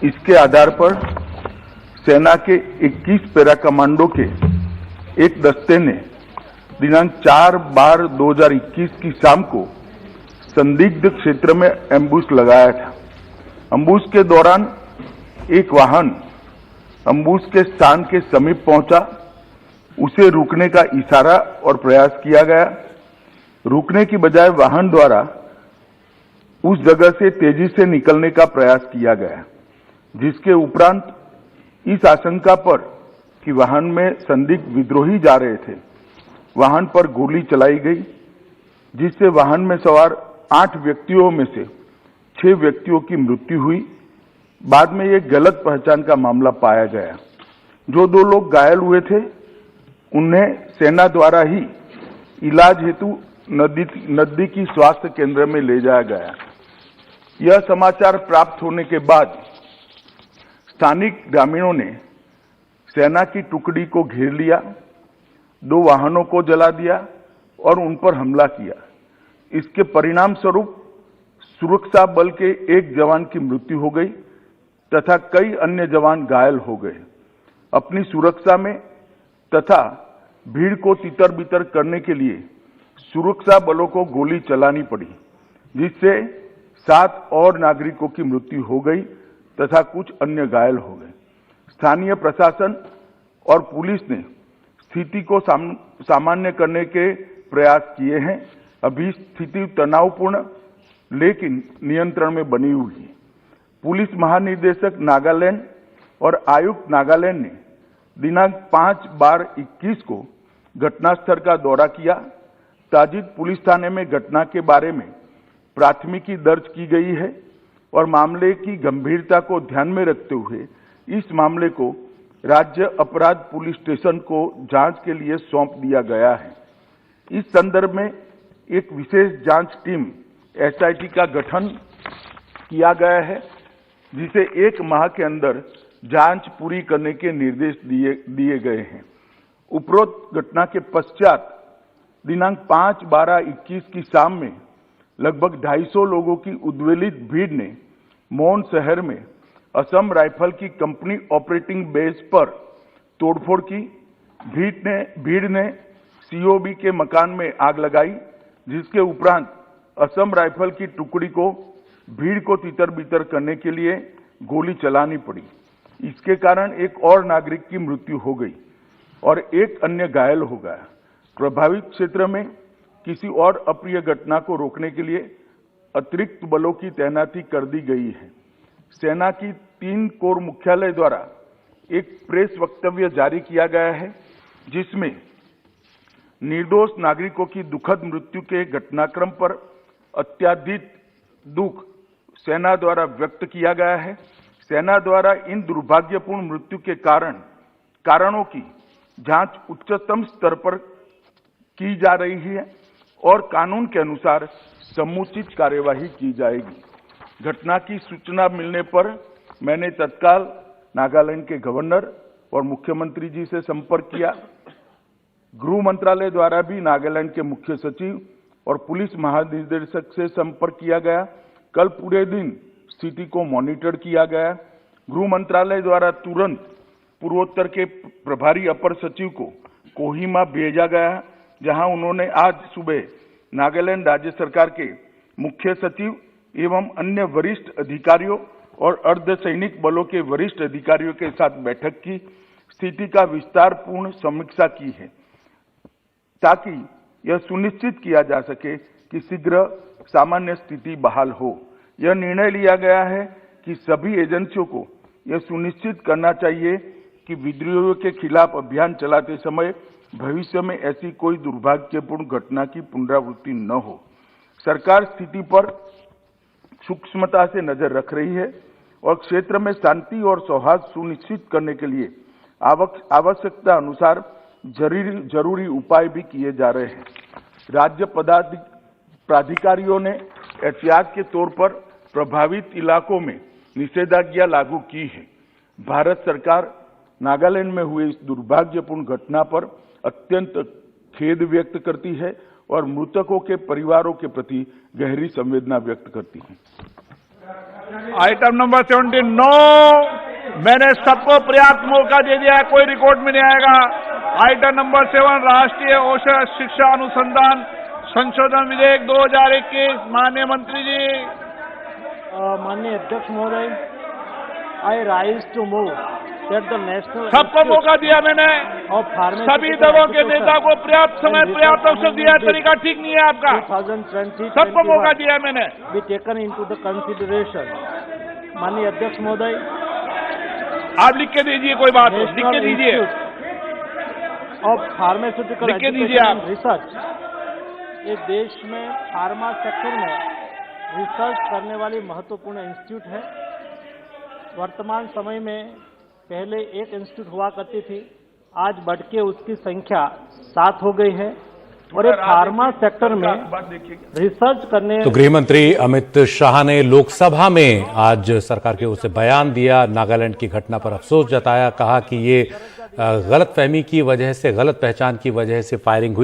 इसके आधार पर सेना के 21 पैरा कमांडो के एक दस्ते ने दिनांक 4/12/2021 की शाम को संदिग्ध क्षेत्र में एम्बुश लगाया था। एम्बुश के दौरान एक वाहन एम्बुश के स्थान के समीप पहुंचा। उसे रुकने का इशारा और प्रयास किया गया। रुकने की बजाय वाहन द्वारा उस जगह से तेजी से निकलने का प्रयास किया गया, जिसके उपरांत इस आशंका पर कि वाहन में संदिग्ध विद्रोही जा रहे थे, वाहन पर गोली चलाई गई, जिससे वाहन में सवार 8 व्यक्तियों में से 6 व्यक्तियों की मृत्यु हुई। बाद में ये गलत पहचान का मामला पाया गया। जो 2 लोग घायल हुए थे उन्हें सेना द्वारा ही इलाज हेतु नजदीकी स्वास्थ्य केंद्र में ले जाया गया। यह समाचार प्राप्त होने के बाद स्थानिक ग्रामीणों ने सेना की टुकड़ी को घेर लिया, 2 वाहनों को जला दिया और उन पर हमला किया। इसके परिणाम स्वरूप सुरक्षा बल के एक जवान की मृत्यु हो गई तथा कई अन्य जवान घायल हो गए। अपनी सुरक्षा में तथा भीड़ को तितर-बितर करने के लिए सुरक्षा बलों को गोली चलानी पड़ी, जिससे 7 और नागरिकों की मृत्यु हो गई तथा कुछ अन्य घायल हो गए। स्थानीय प्रशासन और पुलिस ने स्थिति को सामान्य करने के प्रयास किए हैं। अभी स्थिति तनावपूर्ण लेकिन नियंत्रण में बनी हुई है। पुलिस महानिदेशक नागालैंड और आयुक्त नागालैंड ने दिनांक 5/12/21 को घटनास्थल का दौरा किया। ताजिद पुलिस थाने में घटना के बारे में प्राथमिकी दर्ज की गई है और मामले की गंभीरता को ध्यान में रखते हुए इस मामले को राज्य अपराध पुलिस स्टेशन को जांच के लिए सौंप दिया गया है। इस संदर्भ में एक विशेष जांच टीम एसआईटी का गठन किया गया है, जिसे 1 माह के अंदर जांच पूरी करने के निर्देश दिए गए हैं। उपरोक्त घटना के पश्चात दिनांक 5/12/21 की शाम में लगभग 250 लोगों की उद्वेलित भीड़ ने मौन शहर में असम राइफल की कंपनी ऑपरेटिंग बेस पर तोड़फोड़ की। भीड़ ने सीओबी के मकान में आग लगाई, जिसके उपरांत असम राइफल की टुकड़ी को भीड़ को तितर-बितर करने के लिए गोली चलानी पड़ी। इसके कारण एक और नागरिक की मृत्यु हो गई और एक अन्य घायल हो गया। प्रभावित क्षेत्र में किसी और अप्रिय घटना को रोकने के लिए अतिरिक्त बलों की तैनाती कर दी गई है। सेना की 3 कोर मुख्यालय द्वारा एक प्रेस वक्तव्य जारी किया गया है, जिसमें निर्दोष नागरिकों की दुखद मृत्यु के घटनाक्रम पर अत्यधिक दुख सेना द्वारा व्यक्त किया गया है। सेना द्वारा इन दुर्भाग्यपूर्ण मृत्यु के कारणों की जांच उच्चतम स्तर पर की जा रही है और कानून के अनुसार समुचित कार्यवाही की जाएगी। घटना की सूचना मिलने पर मैंने तत्काल नागालैंड के गवर्नर और मुख्यमंत्री जी से संपर्क किया। गृह मंत्रालय द्वारा भी नागालैंड के मुख्य सचिव और पुलिस महानिदेशक से संपर्क किया गया। कल पूरे दिन स्थिति को मॉनिटर किया गया। गृह मंत्रालय द्वारा तुरंत पूर्वोत्तर के प्रभारी अपर सचिव को कोहिमा भेजा गया, जहां उन्होंने आज सुबह नागालैंड राज्य सरकार के मुख्य सचिव एवं अन्य वरिष्ठ अधिकारियों और अर्धसैनिक बलों के वरिष्ठ अधिकारियों के साथ बैठक की, स्थिति का विस्तारपूर्ण समीक्षा की है, ताकि यह सुनिश्चित किया जा सके कि शीघ्र सामान्य स्थिति बहाल हो। यह निर्णय लिया गया है कि सभी एजेंसियों को यह सुनिश्चित करना चाहिए कि विद्रोहियों के खिलाफ अभियान चलाते समय भविष्य में ऐसी कोई दुर्भाग्यपूर्ण घटना की पुनरावृत्ति न हो। सरकार स्थिति पर सूक्ष्मता से नजर रख रही है और क्षेत्र में शांति और सौहार्द सुनिश्चित करने के लिए आवश्यकता अनुसार जरूरी उपाय भी किए जा रहे हैं। राज्य प्राधिकारियों ने एहतियात के तौर पर प्रभावित इलाकों में निषेधाज्ञा लागू की है। भारत सरकार नागालैंड में हुए इस दुर्भाग्यपूर्ण घटना पर अत्यंत खेद व्यक्त करती है और मृतकों के परिवारों के प्रति गहरी संवेदना व्यक्त करती है। आइटम नंबर 79 मैंने सबको पर्याप्त मौका दे दिया है, कोई रिकॉर्ड में नहीं आएगा। आइटम नंबर 7 राष्ट्रीय औषध शिक्षा अनुसंधान संशोधन विधेयक 2021। माननीय मंत्री जी। माननीय अध्यक्ष महोदय, I rise to move that the national सबको मौका दिया मैंने, सभी दलों के नेता को पर्याप्त समय पर्याप्त अवसर दिया, तरीका ठीक नहीं है आपका। 2020 सबको मौका दिया मैंने। Be taken into the consideration. माननीय अध्यक्ष महोदय, आप लिख के दीजिए, कोई बात नहीं, लिख के दीजिए ऑफ फार्मास्यूटिकल लिख के दीजिए आप। रिसर्च, ये देश में फार्मा सेक्टर में रिसर्च करने वाली महत्वपूर्ण इंस्टीट्यूट है। वर्तमान समय में पहले एक इंस्टीट्यूट हुआ करती थी, आज बढ़ के उसकी संख्या 7 हो गई है और ये फार्मा सेक्टर में रिसर्च करने। तो गृह मंत्री अमित शाह ने लोकसभा में आज सरकार की ओर से बयान दिया, नागालैंड की घटना पर अफसोस जताया, कहा कि ये गलतफहमी की वजह से, गलत पहचान की वजह से फायरिंग हुई।